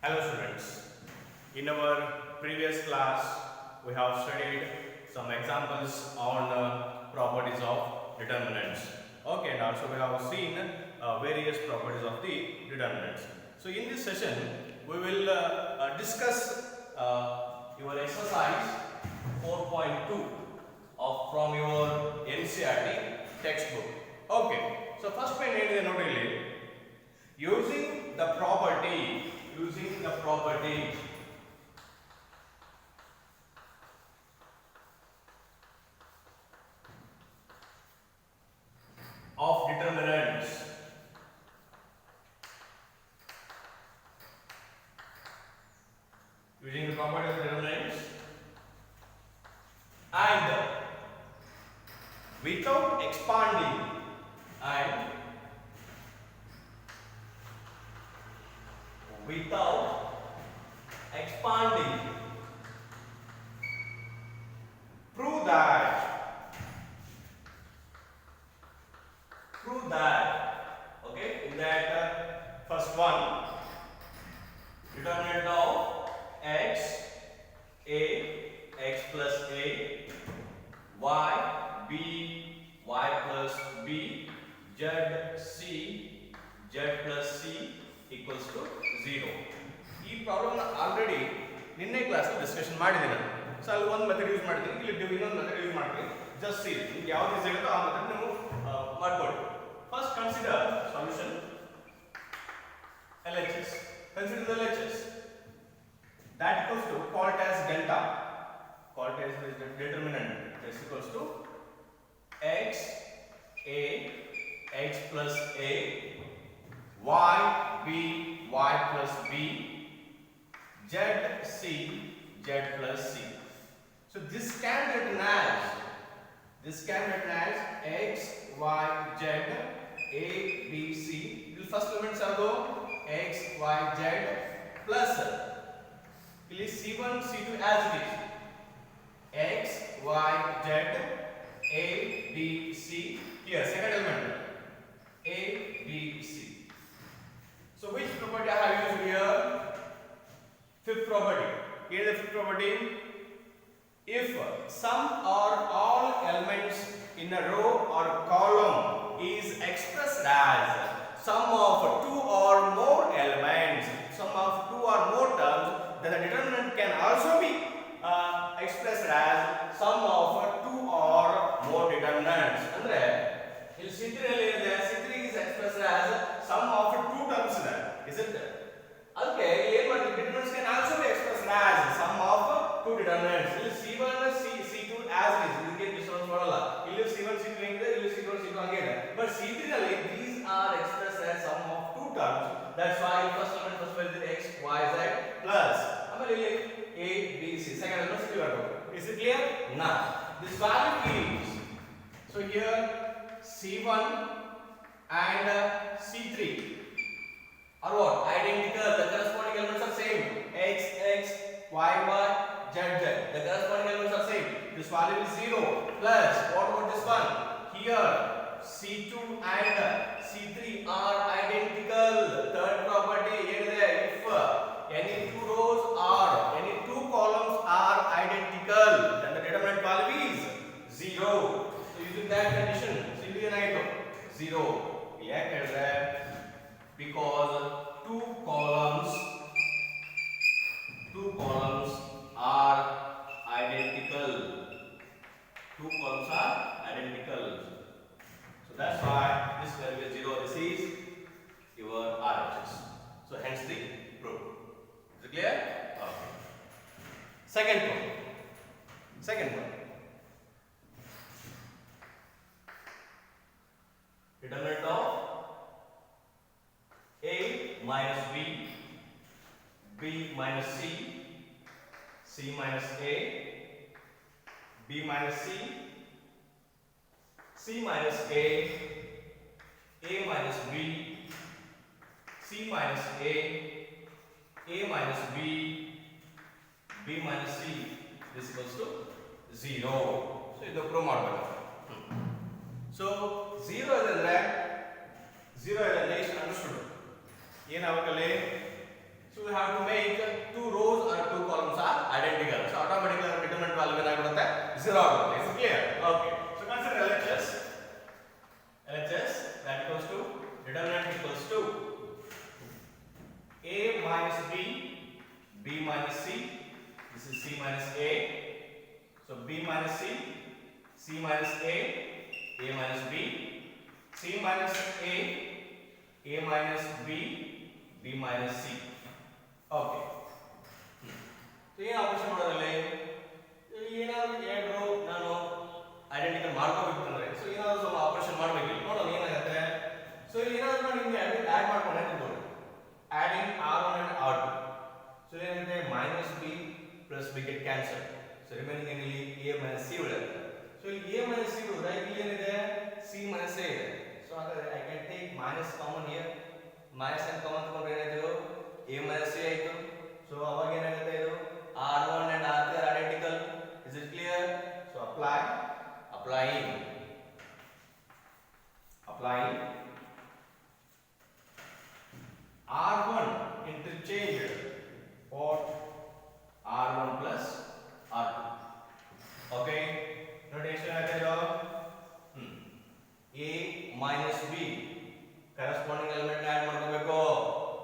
Hello students, in our previous class we have studied some examples on properties of determinants. Okay, and also we have seen various properties of the determinants. So in this session we will discuss your exercise 4.2 of from your NCERT textbook. Okay, so first point is using the property of determinants. Using the property of determinants and without expanding and without expanding, prove that, okay, in that first one, determinant of x plus a, y plus b, z plus c equals to 0. ಈ problem already ನಿನ್ನೆ class ಅಲ್ಲಿ discussion ಮಾಡಿದ್ದೀನಿ ನಾನು. So ಅಲ್ಲಿ ಒಂದು method use ಮಾಡಿದ್ದೀನಿ, ಇಲ್ಲಿ ಇನ್ನೊಂದು ಮೆಥಡ್ ಯೂಸ್ ಮಾಡ್ತೀನಿ. ಜಸ್ಟ್ ಸಿ ನಿಮಗೆ ಯಾವ್ದು ಈಸಿ ಆಗುತ್ತೋ ಆ ಮೆಥಡ್ ನೀವು ಮಾಡ್ಕೊಳ್ಳಿ. First consider solution LHS. Consider the LHS. That equals to call it as delta. Call it as the determinant. This equals to x plus a, y plus b, z plus c. So this can be written as x, y, z, a, b, c. The first elements are the x, y, z plus C1, C2 as it is. X, y, z, a, b, c. Here, second element a, b, c. So which property I have used here? Fifth property. Here is the fifth property. If some or all elements in a row or column is expressed as sum of two or more elements, sum of two or more terms, then the determinant can also be expressed as sum of two or more determinants. Andre ಇಲ್ಲಿ C3 ಅಲ್ಲಿ ಇದೆ, C3 is expressed as sum of two terms there, isn't it? ಅದಕ್ಕೆ ಇಲ್ಲಿ ಏನು ಮಾಡ್ತೀವಿ, determinants can also be expressed as sum of two determinants. ಇಲ್ಲಿ C1 C2 as is, ಇದಕ್ಕೆ difference ಮಾಡಲ್ಲ. ಇಲ್ಲಿ C1 C2 ಹೆಂಗಿದೆ, ಇಲ್ಲಿ C1 C2 ಹಂಗೆ ಇದೆ. But C3 ನಲ್ಲಿ these are expressed as sum of two terms. That's why first element first value is x, y, z plus ಆಮೇಲೆ ಇಲ್ಲಿ a, b, c. Second element clear. Is it clear? Now this value is, so here C1 and C3 are what? Identical. The corresponding elements are same. X, y, z. The corresponding elements are same. This value is 0. Plus, what about this one? Here, C2 and C3 are identical. Third property, if any two rows or any two columns are identical, then the determinant value is 0. So using that condition, so it is an item 0. Because two columns are identical. Two columns are identical. So that's why this value is 0. This is your RHS. So hence the proof. Is it clear? Okay. Second one. Determinant of a minus b, b minus c, c minus a, b minus c, c minus a minus b, c minus a minus b, b minus c. This equals to 0. So ಇದು prove ಮಾಡಬೇಕು. So 0 is zero is understood. So we have to make minus A. So B minus C minus A minus B, C minus A minus B minus C. Okay. So ಏನು operation ಮಾಡೋದ್ರಲ್ಲಿ ಏನಾದರೂ ಎರಡು ನಾನು identical ಮಾಡ್ಕೋಬೇಕಂದ್ರೆ so ಏನಾದರೂ ಸ್ವಲ್ಪ operation ಮಾಡಬೇಕಿಲ್ಲ ನೋಡೋಣ ಏನಾಗುತ್ತೆ. ಸೊ ಇಲ್ಲಿ ಏನಾದರೂ ನಾನು ನಿಮಗೆ ಆ್ಯಡ್ ಮಾಡ್ಕೊಂಡೆ ತಿಳ್ಕೊಳ್ಳಿ. Adding R1 and R2. So ಏನಿದೆ minus B plus B get cancel. So remaining ಏನಿಲ್ಲಿ A minus C ಉಳಿಯುತ್ತೆ. ಸೊ ಇಲ್ಲಿ A minus C ಉಳಿದ್ರೆ ಇಲ್ಲಿ ಏನಿದೆ C minus A ಇದೆ. ಸೊ ಹಾಗಾದ್ರೆ I can take minus common here. Minus and common ತಗೊಂಡ್ರೆ ಏನಾಯ್ತು A minus C ಆಯಿತು. ಸೊ ಅವಾಗ ಏನಾಗುತ್ತೆ ಇದು R1 and R3 are identical. Is it clear? So applying R1 interchanged for R1 plus R2. Okay, notation agado A minus B corresponding element add ಮಾಡ್ಕೋಬೇಕು.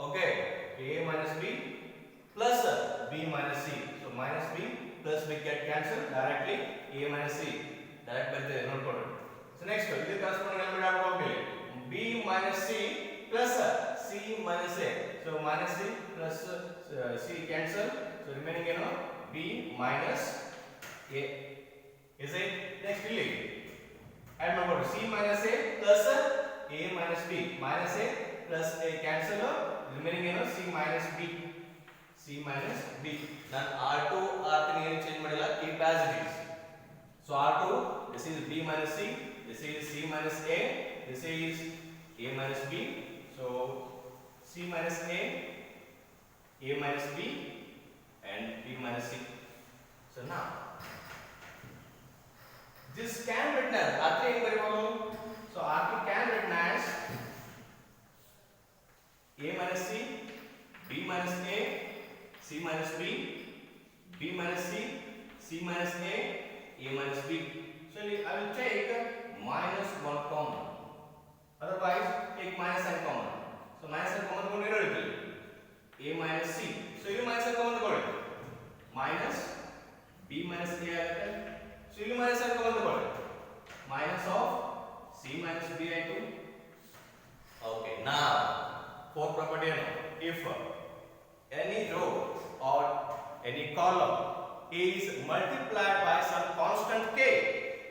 Okay, A minus B plus B minus C. So minus B plus B get cancel directly A minus C direct ಬರ್ತದೆ ನೋಡ್ಕೊಳ್ಳಿ. So next ಇದು corresponding element add ಮಾಡ್ಕೋಬೇಕು. B minus C plus C minus A. So minus C plus C cancel. So remaining ಏನು B minus A. Is it? Next ಇಲ್ಲಿ add ಮಾಡ್ಕೊಳ್ಳಿ. C minus A plus A minus B. Minus A plus A cancel. Remaining ಏನು C minus B. C minus B. ನಾನು R2 R3 ಏನು change ಮಾಡಿಲ್ಲ, keep as it is. So R2, this is B minus C, this is C minus A, this is A minus B. So C minus A minus B, and B minus C. So now this can written as R3 ಏನು ಬರೆಯಬಹುದು? So R3 can written as A minus C, B minus A, C minus B, B minus C, C minus A minus B. So I will take minus 1 common. Otherwise, take minus n common. So minus n common ತಗೊಂಡು ಏನು ಇರುತ್ತೆ? A minus C. So ಇಲ್ಲಿ minus n common ತಗೊಳ್ಳಿ. Minus B minus A ಆಗುತ್ತೆ. So ಇಲ್ಲಿ minus n common ತಗೊಳ್ಳಿ. Minus of C minus B ಆಯಿತು. Okay, now fourth property ಏನು? If any row or any column is multiplied by some constant k,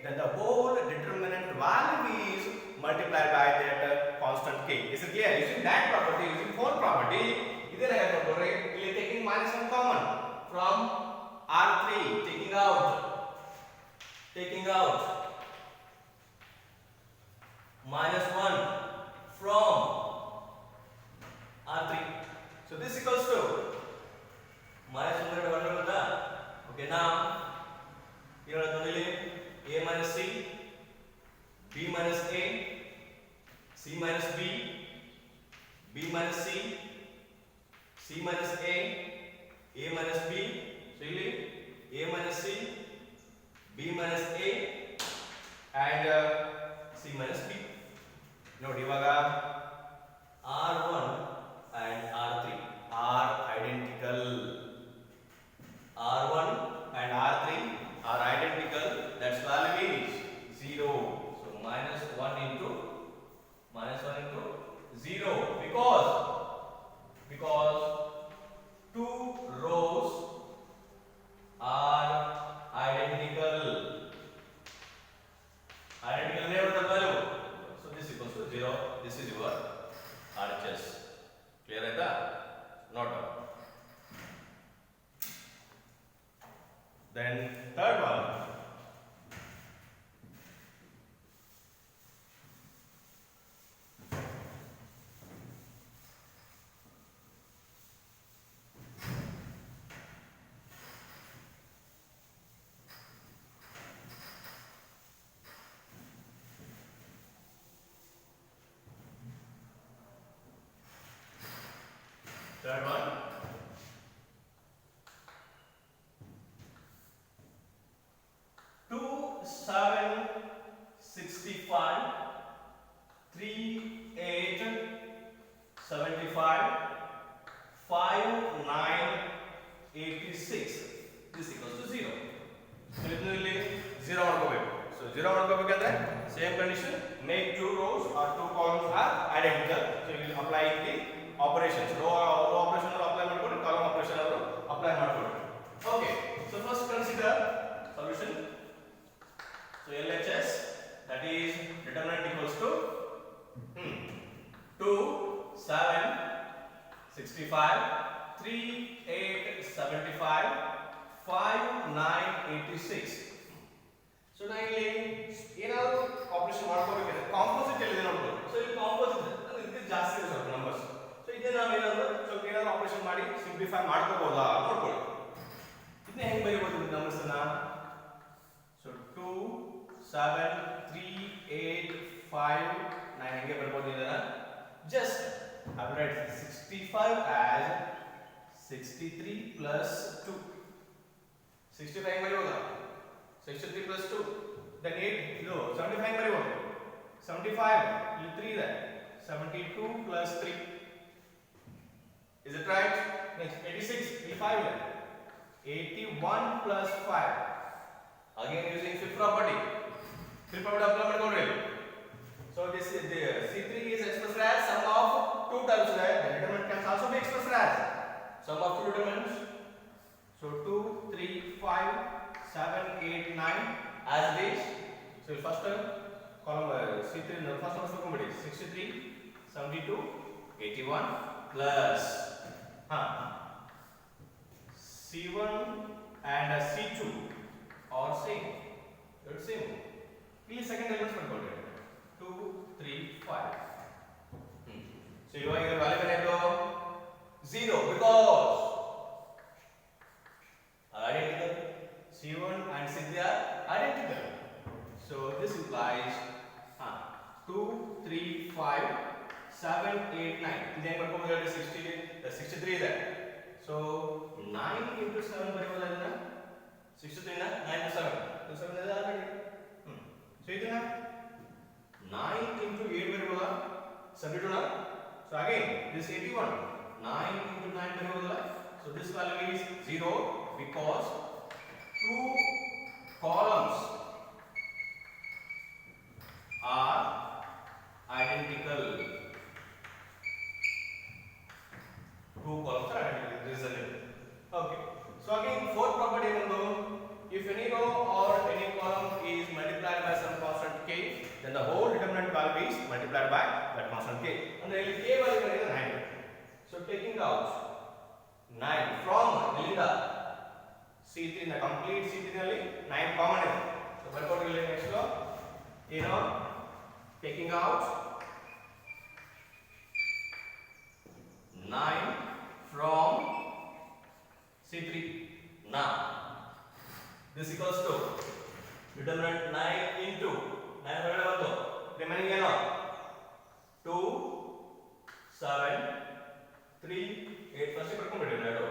then the whole determinant value is multiplied by that constant k. Is it clear? Using that property, using fourth property, idhe naga kodre ಇಲ್ಲಿ taking minus 1 common from R3, taking out minus 1 from R3. So this equals to minus 1 ಬರುತ್ತಾ? Okay, now here are the A minus C, B minus A, C minus B, B minus C, C minus A minus B. So ಇಲ್ಲಿ A minus C, B minus A and C minus B. ನೋಡಿ ಇವಾಗ R1 and R3 are identical. R1 and R3 are identical. That's value is 0. So minus 1 into 0 because two rows are identical. Never the value. So this equals to 0. This is your RHS. Clear aita? Not all. Then third one. Third one. Same condition. Make two rows or two columns are identical. So you will apply the operations. Row operation apply ಮಾಡ್ಕೊಳ್ಳಿ, column operation apply ಮಾಡ್ಕೊಳ್ಳಿ. Okay. So first consider solution. So LHS, that is determinant equals to 2, 7, 65, 3, 8, 75, 5, 9, 86. So now ಇಲ್ಲಿ ಏನಾದರೂ operation ಮಾಡ್ಕೋಬೇಕಂದ್ರೆ composite ಎಲ್ಲಿದೆ ನೋಡ್ಕೊಳ್ಳಿ. So ಇಲ್ಲಿ composite ಅಂದ್ರೆ ಇದಕ್ಕೆ ಜಾಸ್ತಿ ಇದೆ ಸ್ವಲ್ಪ ನಂಬರ್ಸ್. ಸೊ ಇದನ್ನ ನಾವೇನಾದರೂ ಸ್ವಲ್ಪ ಏನಾದರೂ ಆಪರೇಷನ್ ಮಾಡಿ ಸಿಂಪ್ಲಿಫೈ ಮಾಡ್ಕೋಬಹುದಾ ನೋಡ್ಕೊಳ್ಳಿ. ಇದನ್ನ ಹೆಂಗೆ ಬರೀಬಹುದು ಈ ನಂಬರ್ಸ್ ಅನ್ನ? ಸೊ 2, 7, 3, 8, 5, 9 ಹೆಂಗೆ ಬರಬಹುದು ಇದನ್ನ? Just I will write 65 as 63 plus 2. 65 ಹೆಂಗೆ ಬರೆಯೋದು? 63 plus 2. Then 8 ಇದು 75 ಹೆಂಗೆ ಬರೆಯೋದು? 75 ಇಲ್ಲಿ 3 ಇದೆ. 72 plus 3. Is it right? Next 86 ಇಲ್ಲಿ 5 ಇದೆ. 81 plus 5. Again using fifth property. Fifth property apply ಮಾಡ್ಕೊಂಡ್ರೆ. So this is the C3 is expressed as sum of two terms, right? The determinant can also be expressed as sum of two determinants. So 2, 3, 5, 7, 8, 9 as it is. So first term column C3 first one is 63, 72, 81 plus C1 and C2 are same. It's same. Please second elements ಮಾಡ್ಕೊಳ್ಳಿ. 2, 3, 5. So ಇವಾಗ ಇದರ value ಏನಾಯ್ತು? 0 because identical. C1 and C3 are identical. So this implies 2, 3, 5, 7, 8, 9. Then what comes out is 63 there. So 9 into 7 ಬರೆಯಬಹುದು ಅದನ್ನ 63 ನ 9 into 7. So 7 is already. So ಇದನ್ನ 9 into 8 ಬರೆಯಬಹುದಾ? 72 ನ. So again this 81 9 into 9 ಬರೆಯಬಹುದಲ್ಲ? So this value is 0 because two columns are identical. Two columns are identical. This is the limit. Okay. So again, fourth property is if any row or any column is multiplied by some constant k, then the whole determinant value is multiplied by that constant k. And then k value is 9. So taking out 9 from Linda C3 in the complete C3 ನಲ್ಲಿ 9 common ಇದೆ. So ಬರ್ಕೊಂಡು ಇಲ್ಲಿ next law taking out 9 from C3. Now this equals to determinant 9 into 9 ಹೊರಗಡೆ ಬಂತು remaining ಏನು 2 7 3 8 first ಬರ್ಕೊಂಡ್ಬಿಡಿ ಎರಡು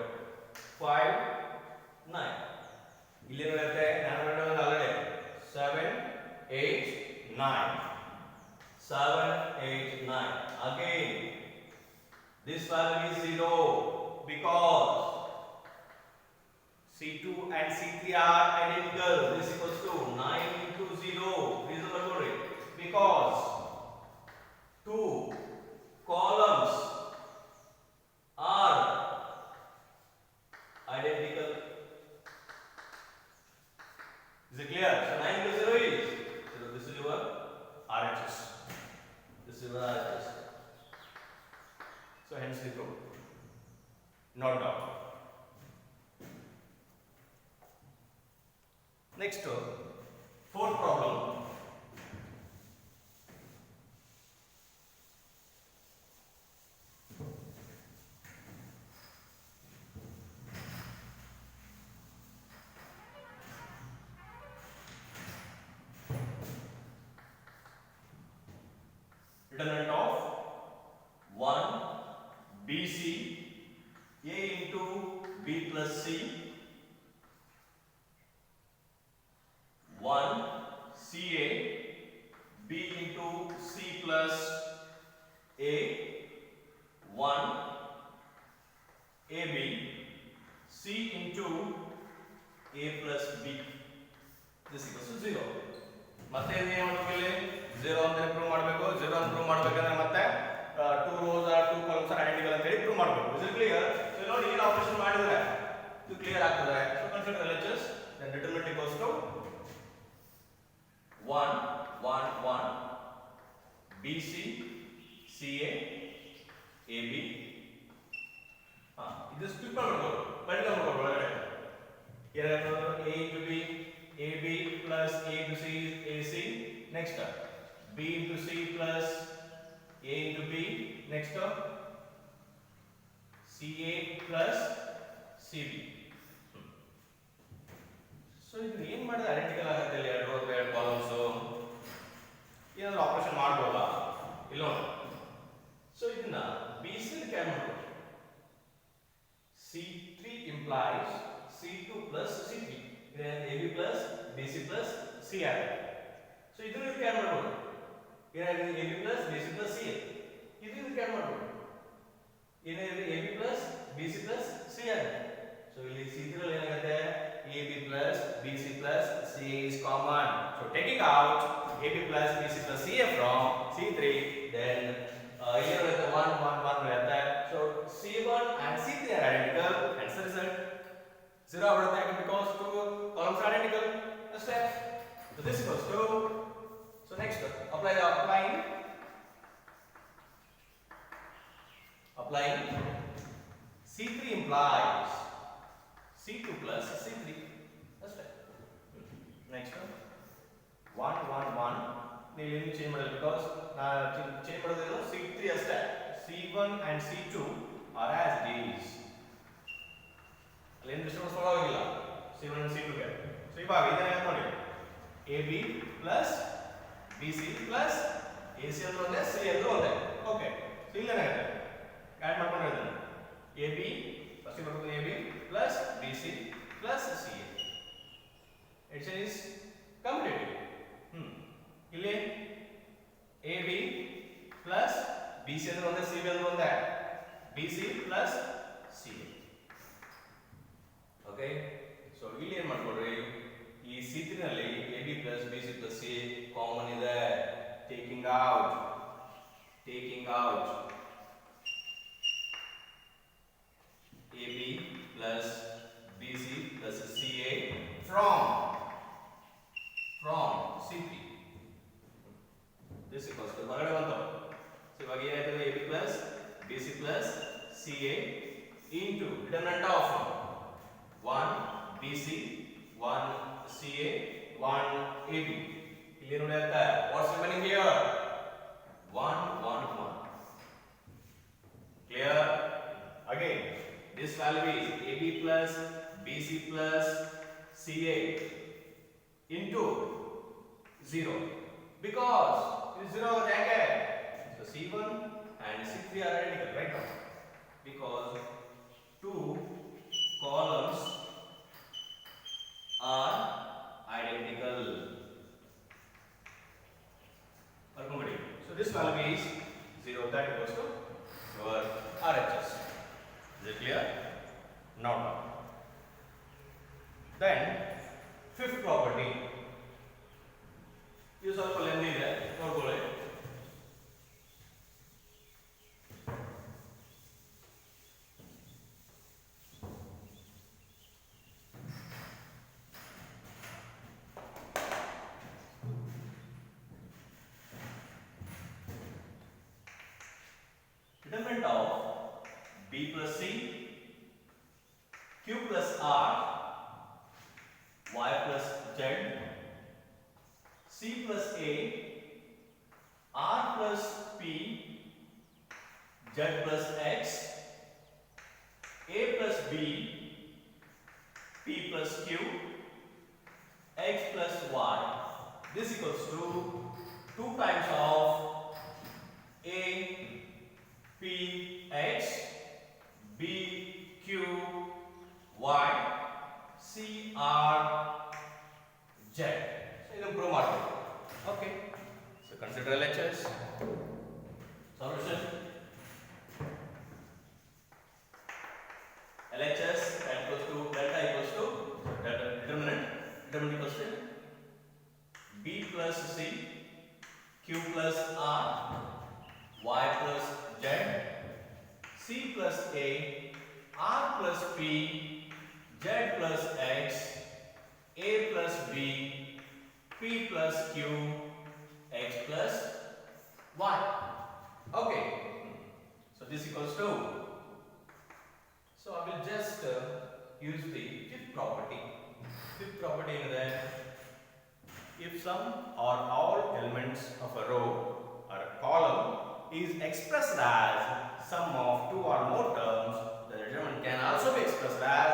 5 9 ಇಲ್ಲಿ ಏನಿರುತ್ತೆ ನಾನು ಹೊರಗಡೆ already 7 8 9 7 8 9 again this value is 0 because C2 and C3 are identical. This equals to 9 into 0. Reason for it because two columns are identical. Is it clear? So 9 into 0 is 0. This is your RHS. This is your RHS. So hence the proof. Not down. Next, fourth problem. Determinant of 1 BC A into B plus C 1 CA B into C plus A 1 AB C into A plus B. This equals to 0. ಮತ್ತೆ ಏನು ಮಾಡಬೇಕು ಇಲ್ಲಿ ಮಾಡಬೇಕು. Is it clear? So ನೋಡಿ ಈ operation ಮಾಡಿದ್ರೆ ಇದು clear ಆಗ್ತದೆ. So consider LHS, then determinant equals to 1 1 1 BC CA AB. ಇದು ಸ್ಪ್ಲಿಟ್ ಮಾಡಬೇಕು, ಮಲ್ಟಿಪ್ಲೈ ಮಾಡಬೇಕು ಒಳಗಡೆ. ಏನಾಗ್ತದೆ? A into B, AB plus A into C is AC. Next B into C plus A into B. Next CA plus CB. So ಇದು ಏನು ಮಾಡಿದ್ರೆ identical ಆಗುತ್ತೆ ಇಲ್ಲಿ ಎರಡು ಕಾಲಮ್ಸ್. ಏನಾದರೂ ಆಪರೇಷನ್ ಮಾಡ್ಬೋದಾ? ಇಲ್ಲ ನೋಡಿ. ಸೊ ಇದನ್ನ BC ಕ್ಯಾನ್ ಮಾಡ್ಬೋದು. C3 implies C2 plus C3. Then AB plus BC plus CA. So ಇದನ್ನು ಕ್ಯಾನ್ ಮಾಡ್ಬೋದು. ಏನಾಗಿದೆ? AB plus BC plus CA. ಇದನ್ನು ಕ್ಯಾನ್ ಮಾಡ್ಬೋದು. ಏನಾಗಿದೆ? AB plus BC plus CA. So ಇಲ್ಲಿ C3 ಅಲ್ಲಿ ಏನಾಗುತ್ತೆ? AB plus BC plus CA is common. So taking out AB plus BC plus CA from C3, then here with the 1 1 1 रहता है. So C1 and C3 are identical. Hence the result 0 बढ़ता है because two columns are identical. That's it. So this equals to. So next applying C3 implies C2 plus C3. That's right. Next one 1 1 1. ನೀವು ಏನು change ಮಾಡಲ್ಲ because change ಮಾಡೋದೇನು C3 ಅಷ್ಟೇ. C1 and C2 are as it is. ಅಲ್ಲಿ ಏನು disturbance ಮಾಡೋದಿಲ್ಲ C1 and C2 ಗೆ. So ಇವಾಗ ಇದನ್ನ ಏನು ಮಾಡಿ AB plus BC plus AC ಅಂದ್ರೆ ಒಂದೇ C ಅಂದ್ರೆ ಒಂದೇ. ಓಕೆ. ಸೊ ಇಲ್ಲಿ ಏನಾಗುತ್ತೆ? ಆಡ್ ಮಾಡ್ಕೊಂಡು ಇದನ್ನ AB ಫಸ್ಟ್ ಬರ್ಕೊಂಡು AB plus BC plus CA. It is completed. ಇಲ್ಲಿ AB plus BC ಅಂದ್ರೆ ಒಂದೇ, CB ಅಂದ್ರೆ ಒಂದೇ, BC plus CA. Okay. So ಇಲ್ಲಿ ಏನು ಮಾಡ್ಕೊಡ್ರಿ, ಈ C3 ನಲ್ಲಿ AB plus BC plus CA common ಇದೆ. Taking out AB plus BC plus CA from C3. This equals to ಹೊರಗಡೆ ಬಂತು. ಸೊ ಇವಾಗ ಏನಾಯ್ತದೆ? AB plus BC plus CA into determinant of 1 BC 1 CA 1 AB. ಇಲ್ಲಿ ನೋಡಿ ಅಂತ what's remaining here? 1 1 1. Clear? Again this value is AB plus BC plus CA into 0 because it is 0 over there. So C1 and C3 are identical right now because two columns are identical. So this value is 0. That equals to your RHS. Is it clear? Not now. Then fifth property. ಇದು ಸ್ವಲ್ಪ lengthy ಇದೆ, ನೋಡ್ಕೊಳ್ಳಿ. Determinant of B plus C, Q plus R, Y plus Z, C plus A, R plus P, Z plus X, A plus B, P plus Q, X plus Y. This equals to 2 times of A, P, X, B, Q, Y, C, R, Z. So ಇದನ್ನು prove ಮಾಡಬೇಕು. Okay. So consider LHS. Solution. LHS equals to delta equals to determinant equals to B plus C, Q plus R, Y plus Z, C plus A, R plus P, Z plus X, A plus B, P plus Q, X plus Y. Okay, so this equals to, so I will just use the fifth property. Fifth property is that if some or all elements of a row or a column is expressed as sum of two or more terms, the determinant can also be expressed as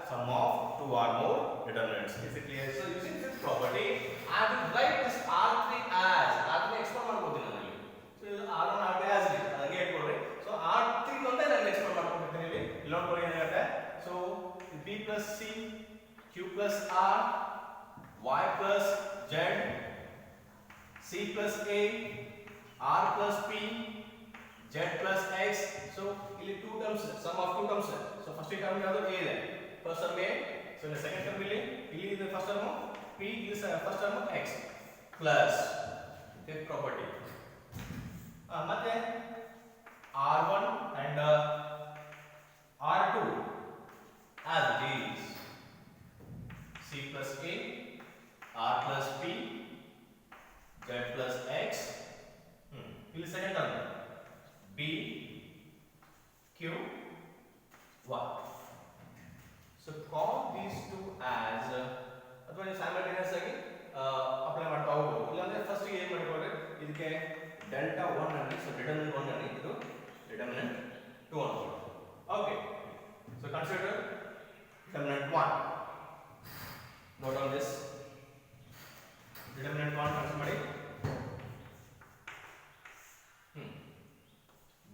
sum of two or more determinants. Is it clear? So using this property, I will write this R3 as R3 expand ಮಾಡ್ಕೊಳ್ತೀನಿ ನಾನು ಇಲ್ಲಿ. So ಇದು R1 R2 as it ಹಾಗೆ ಇಟ್ಕೊಳ್ಳಿ. So R3 ಒಂದೇ ನಾನು expand ಮಾಡ್ಕೊಳ್ತೀನಿ ಇಲ್ಲಿ. ಇಲ್ಲಿ ನೋಡ್ಕೊಳ್ಳಿ ಏನಾಗುತ್ತೆ. So B plus C, Q plus R, Y plus Z, C plus A, R plus P, Z plus X. So ಇಲ್ಲಿ two terms, sum of two terms. So first term ಯಾವುದು A ಇದೆ. First term A. So the second term ಇಲ್ಲಿ ಇದೆ first term P is first term X plus fifth property. ಮತ್ತೆ R1 and R2 as it is. C plus A, R plus P, Z plus X. ಇಲ್ಲಿ second term B, Q, Y. So call these two as ಅಥವಾ ನೀವು simultaneous ಆಗಿ apply ಮಾಡ್ತಾ ಹೋಗಬಹುದು. ಇಲ್ಲಾಂದ್ರೆ first ಏನು ಮಾಡ್ಕೊಳ್ಳಿ, ಇದಕ್ಕೆ ಡೆಲ್ಟಾ 1 ಅನ್ನಿ, ಸೊ ಡಿಟರ್ಮಿನೆಂಟ್ 1 ಅನ್ನಿ, ಇದು ಡಿಟರ್ಮಿನೆಂಟ್ 2 ಅನ್ನಿ. Okay, so consider determinant 1. Note on this. Determinant 1 consider ಮಾಡಿ.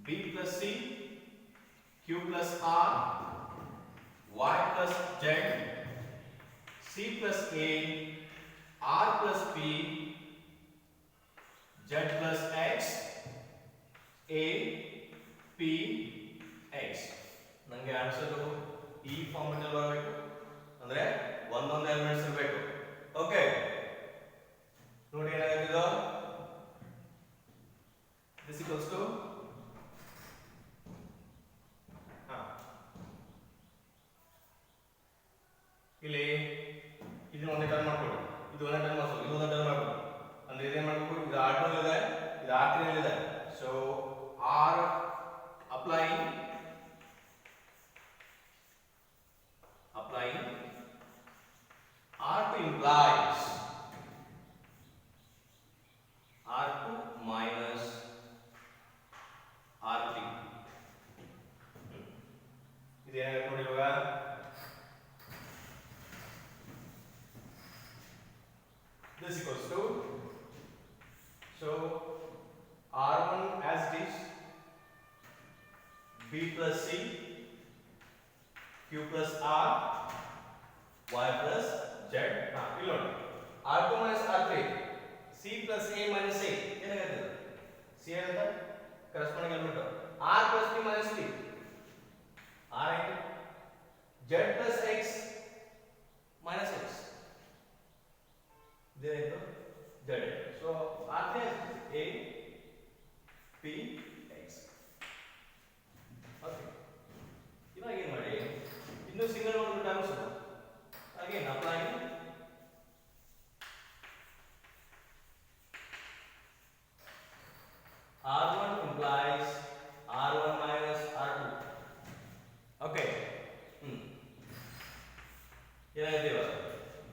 B plus C, Q plus R, Y plus Z, C plus A, R plus P, Z plus X, A, P, X. ನನಗೆ answer ಈ format ಅಲ್ಲಿ ಬರಬೇಕು, ಅಂದ್ರೆ ಒಂದೊಂದು elements ಇರಬೇಕು. Okay, ನೋಡಿ ಏನಾಗುತ್ತೆ ಇದು. ದಿಸ್ ಈಕ್ವಲ್ಸ್ ಟು ಇಲ್ಲಿ ಇದನ್ನ ಒಂದೇ ಟರ್ಮ್ ಮಾಡ್ಕೊಳ್ಳಿ, ಇದು ಒಂದೇ ಟರ್ಮ್ ಮಾಡ್ಕೊಳ್ಳಿ, ಇದು ಒಂದೇ ಟರ್ಮ್ ಮಾಡ್ಕೊಳ್ಳಿ. ಅಂದ್ರೆ ಇದೇನ್ ಮಾಡಬೇಕು, ಇದು R2 ಇದೆ, ಇದು R3 ಇದೆ. So R applying R2 implies R2 minus R3. ಇದೇನಾಗುತ್ತೆ ನೋಡಿ ಇವಾಗ. This equals to, so R1 as it is, B plus C, Q plus R, Y plus Z. ಇಲ್ಲಿ ನೋಡಿ, R2 minus R3, C plus A minus A ಏನಾಗುತ್ತೆ, C ಏನಾಗುತ್ತೆ corresponding element, R plus P minus P, R ಆಯ್ತು, Z plus X minus X, ಇದೇನಾಯ್ತು Z. So R3 A P X. Okay, ಇವಾಗ ಏನು ಮಾಡಿ, ಇನ್ನೂ single ಒಂದು terms again applying R1 implies R1 minus R2. Okay, ಏನಾಗಿದೆ ಇವಾಗ,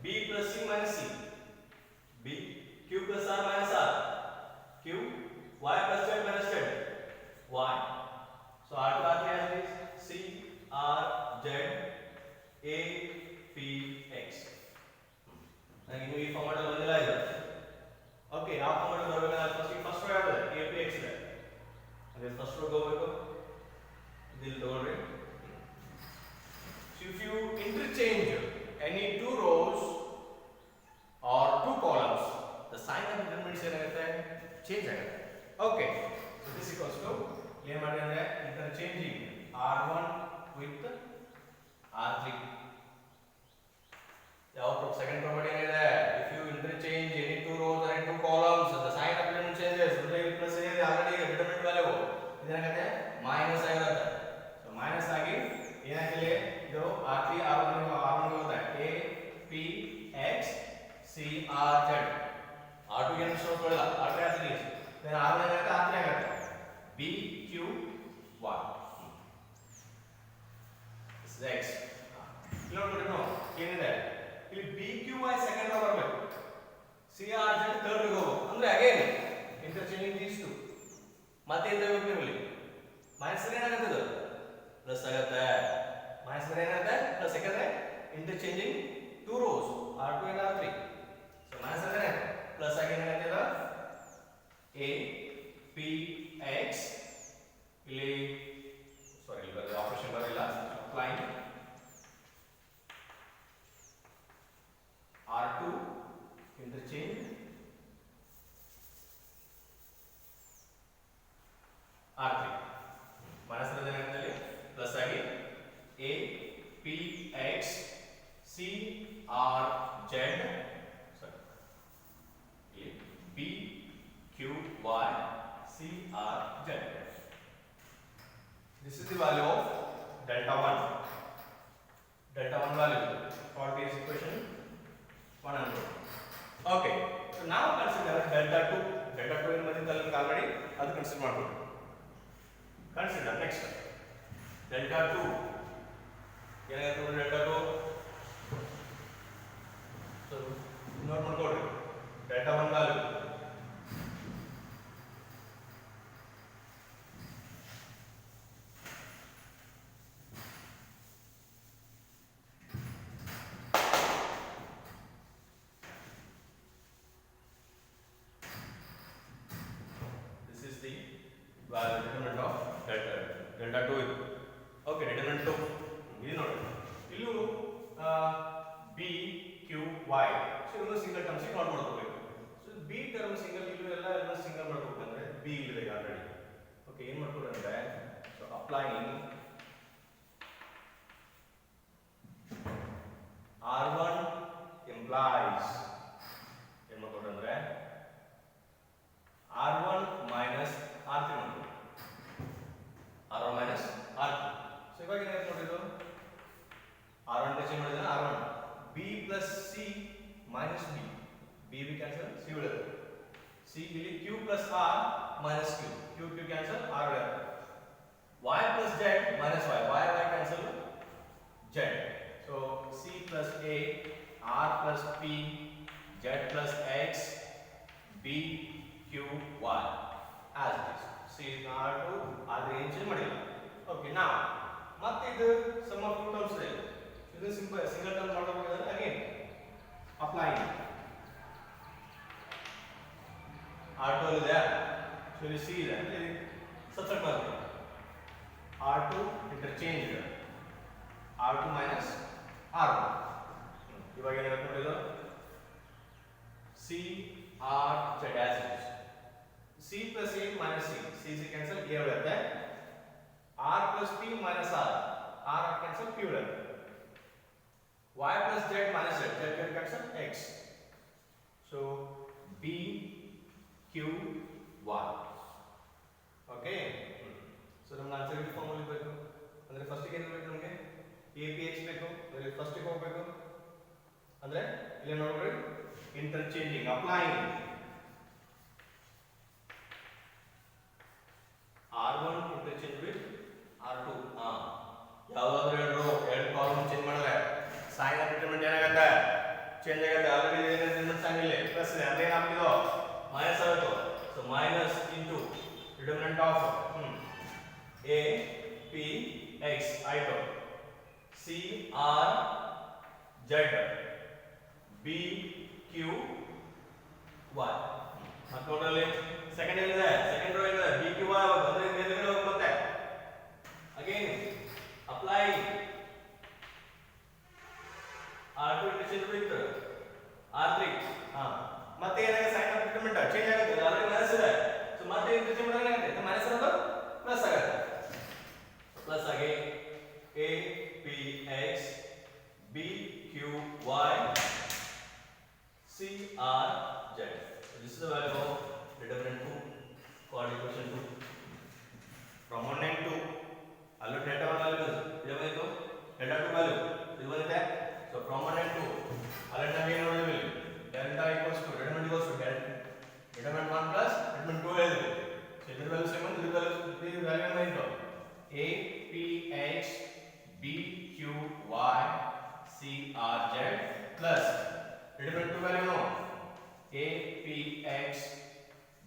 B plus C minus C, B, Q plus R minus R, Q, Y plus Z minus Z, Y. So R2 R3 as it is, C, R, Z, A, P, X. ನನಗೆ ಇನ್ನು ಈ format ಅಲ್ಲಿ ಬಂದಿಲ್ಲ ಇದು. Okay, ಯಾವ format ಬರಬೇಕು, first row ಯಾವುದು, A, P, X ಇದೆ. ಅದೇ ಫಸ್ಟ್ ರೋ ಹೋಗಬೇಕು, ಇಲ್ಲಿ ತಗೊಳ್ರಿ. So if you interchange any two rows or two columns, the sign of the determinants ಏನಾಗುತ್ತೆ, ಚೇಂಜ್ ಆಗುತ್ತೆ. Okay, so this equals to ಏನು ಮಾಡಿ ಅಂದ್ರೆ interchanging R1 with R3. ಯಾವ ಸೆಕೆಂಡ್ ಪ್ರಾಪರ್ಟಿ ಏನಿದೆ, if you interchange any two rows or any two columns, the sign of the determinant changes. ಅಂದ್ರೆ ಇಲ್ಲಿ plus ಇದೆ ಆಲ್ರೆಡಿ ಡಿಟರ್ಮಿನೆಂಟ್ ವ್ಯಾಲ್ಯೂ, ಇದೇನಾಗುತ್ತೆ ಮೈನಸ್ ಆಗಿರುತ್ತೆ. So minus ಆಗಿ ಏನಾಗಿದೆ ಇದು R3 R1 ಹೋಗುತ್ತೆ A P X C R Z R2 ಏನು ಸೋಲ್ಕೊಳ್ಳಲ್ಲ R3 ಆಗಿದೆ then R1 ಏನಾಗುತ್ತೆ R3 ಆಗುತ್ತೆ B Q Y this is X ಇಲ್ಲಿ ನೋಡ್ಬಿಟ್ಟು ನಾವು ಏನಿದೆ ಇಲ್ಲಿ B Q Y second row ಬರಬೇಕು C R Z third row ಹೋಗಬೇಕು ಅಂದ್ರೆ ಅಗೇನ್ ಇಂಟರ್ಚೇಂಜಿಂಗ್ ದೀಸ್ ಟು ಮತ್ತೆ ಏನು ತಗೋಬೇಕು ನೀವು ಇಲ್ಲಿ ಮೈನಸ್ ಏನಾಗುತ್ತೆ ಇದು ಪ್ಲಸ್ ಆಗುತ್ತೆ ಮೈನಸ್ ಏನಾಗುತ್ತೆ ಪ್ಲಸ್ ಯಾಕಂದ್ರೆ interchanging two rose R2 and R3 so minus ಅಂದ್ರೆ ಪ್ಲಸ್ ಆಗಿ ಏನಾಗುತ್ತೆ ಇದು A P X ಇಲ್ಲಿ ಸಾರಿ ಇಲ್ಲಿ ಬರಲ್ಲ ಆಪರೇಷನ್ ಬರಲ್ಲ ಅಪ್ಲೈನ್ R2 interchange R3 ಮೈನಸ್ ಏನಾಗುತ್ತೆ ಪ್ಲಸ್ ಆಗಿ A P X C R Z sorry B Q Y C R Z this is the value of delta 1 value for this equation 100 okay so now consider delta 2 ಏನು ಬಂದಿದ್ದಲ್ಲ already ಅದು consider ಮಾಡ್ಬೋದು consider next delta 2 ಏನಾಗುತ್ತೆ delta 2 so note ಮಾಡ್ಕೊಳ್ಳಿ delta 1 value this is the value determinant of delta 2 ಇದು okay determinant 2 ಇದು ನೋಡಿ ಇಲ್ಲೂ B Q Y ಸೊ ಇದನ್ನು ಸಿಂಗಲ್ ಟರ್ಮ್ಸ್ ನೋಟ್ ಮಾಡ್ಕೋಬೇಕು ಸೊ B ಟರ್ಮ್ ಸಿಂಗಲ್ ಇಲ್ಲೂ ಎಲ್ಲ ಸಿಂಗಲ್ ಮಾಡ್ಕೋಬೇಕು ಅಂದ್ರೆ B ಇಲ್ಲಿದೆ ಆಲ್ರೆಡಿ ಓಕೆ ಏನು ಮಾಡ್ಕೊಳ್ಳಿ ಅಂದ್ರೆ ಸೊ ಅಪ್ಲೈಯಿಂಗ್ R1 implies ಏನು ಮಾಡ್ಕೊಳ್ಳಿ ಅಂದ್ರೆ R1 minus R3 ಮಾಡ್ಕೊಳ್ಳಿ R1 minus R3 ಸೊ ಇವಾಗ ಏನಾಯ್ತು ನೋಡಿದ್ರು R1 ಟಚ್ ಮಾಡಿದ್ರೆ R1 B plus C minus B B cancel C ಉಳಿಯುತ್ತೆ C ಇಲ್ಲಿ Q plus R minus Q cancel R ಉಳಿಯುತ್ತೆ Y plus Z minus Y cancel Z so C plus A R plus P Z plus X B Q Y as this C is R2 R3 ಏನು change ಮಾಡಿಲ್ಲ okay ನಾ ಮತ್ತೆ ಇದು some of two terms ಇದೆ ಇದು single term ಮಾಡಬೇಕಾದ್ರೆ again applying R2 ಇದೆ so ಇಲ್ಲಿ C ಇದೆ ಇಲ್ಲಿ ಸಬ್ಟ್ರಾಕ್ಟ್ ಮಾಡ್ತೀವಿ R2 ಇಂಟರ್ಚೇಂಜ್ ಇದೆ R2 minus R1 ಇವಾಗ ಏನಾಗುತ್ತೆ ನೋಡಿ ಇದು C R Z as it is C plus A minus C cancel A ಉಳಿಯುತ್ತೆ R plus P minus R cancel P ಉಳಿಯುತ್ತೆ Y plus Z minus Z cancel X so B Q Y okay so ನಮಗೆ answer ಈ form ಅಲ್ಲಿ ಬೇಕು ಅಂದ್ರೆ first ಗೆ ಏನು ಬೇಕು ನಮಗೆ A P X ಬೇಕು ಅಂದ್ರೆ ಫಸ್ಟ್ ಗೆ ಹೋಗಬೇಕು ಅಂದ್ರೆ ಇಲ್ಲಿ ನೋಡ್ರಿ interchanging applying R1 interchange with R2 ಯಾವಾದರೂ ಎರಡು ಕಾಲಮ್ ಚೇಂಜ್ ಮಾಡಿದ್ರೆ ಸೈನ್ ಡಿಟರ್ಮಿನೆಂಟ್ ಏನಾಗುತ್ತೆ ಚೇಂಜ್ ಆಗುತ್ತೆ ಆಲ್ರೆಡಿ ಡಿಟರ್ಮಿನೆಂಟ್ ಸೈನ್ ಇಲ್ಲಿ ಪ್ಲಸ್ ಇದೆ ಅಂದ್ರೆ ಏನಾಗ್ತಿದೋ ಮೈನಸ್ ಆಗುತ್ತೆ so minus into determinant of A P X ಆಯ್ತು C R Z B Q Y ಮತ್ತೆ ನೋಡ್ರಲ್ಲಿ ಸೆಕೆಂಡ್ ಏನಿದೆ ಸೆಕೆಂಡ್ ರೋ ಇದೆ B Q Y ಅಂದ್ರೆ ಮೇಲ್ಗಡೆ ಹೋಗುತ್ತೆ again apply R2 interchange with R3 ಮತ್ತೆ ಏನಾಗುತ್ತೆ ಸೈನ್ ಆಫ್ ಡಿಟರ್ಮಿನೆಂಟ್ ಚೇಂಜ್ ಆಗುತ್ತೆ ಆಲ್ರೆಡಿ ಮೈನಸ್ ಇದೆ ಸೊ ಮತ್ತೆ ಇಂಟರ್ಚೇಂಜ್ ಮಾಡಿದ್ರೆ ಏನಾಗುತ್ತೆ ಮೈನಸ್ ಇರೋದು ಪ್ಲಸ್ ಆಗುತ್ತೆ ಪ್ಲಸ್ ಆಗಿ A P X B Q Y C R Z. So this is the value of determinant 2 for equation 2. A P X B Q Y C R Z plus different two value no A P X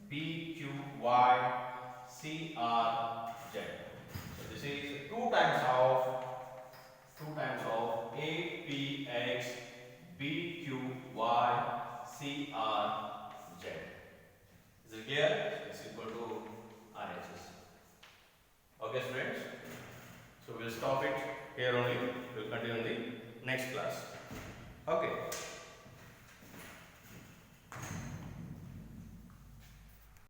B Q Y C R Z. So this is two times of A P X B Q Y C R Z. Is it clear? It's equal to RHS. Okay, friends. So we'll stop it here only. We'll continue in the next class. Okay.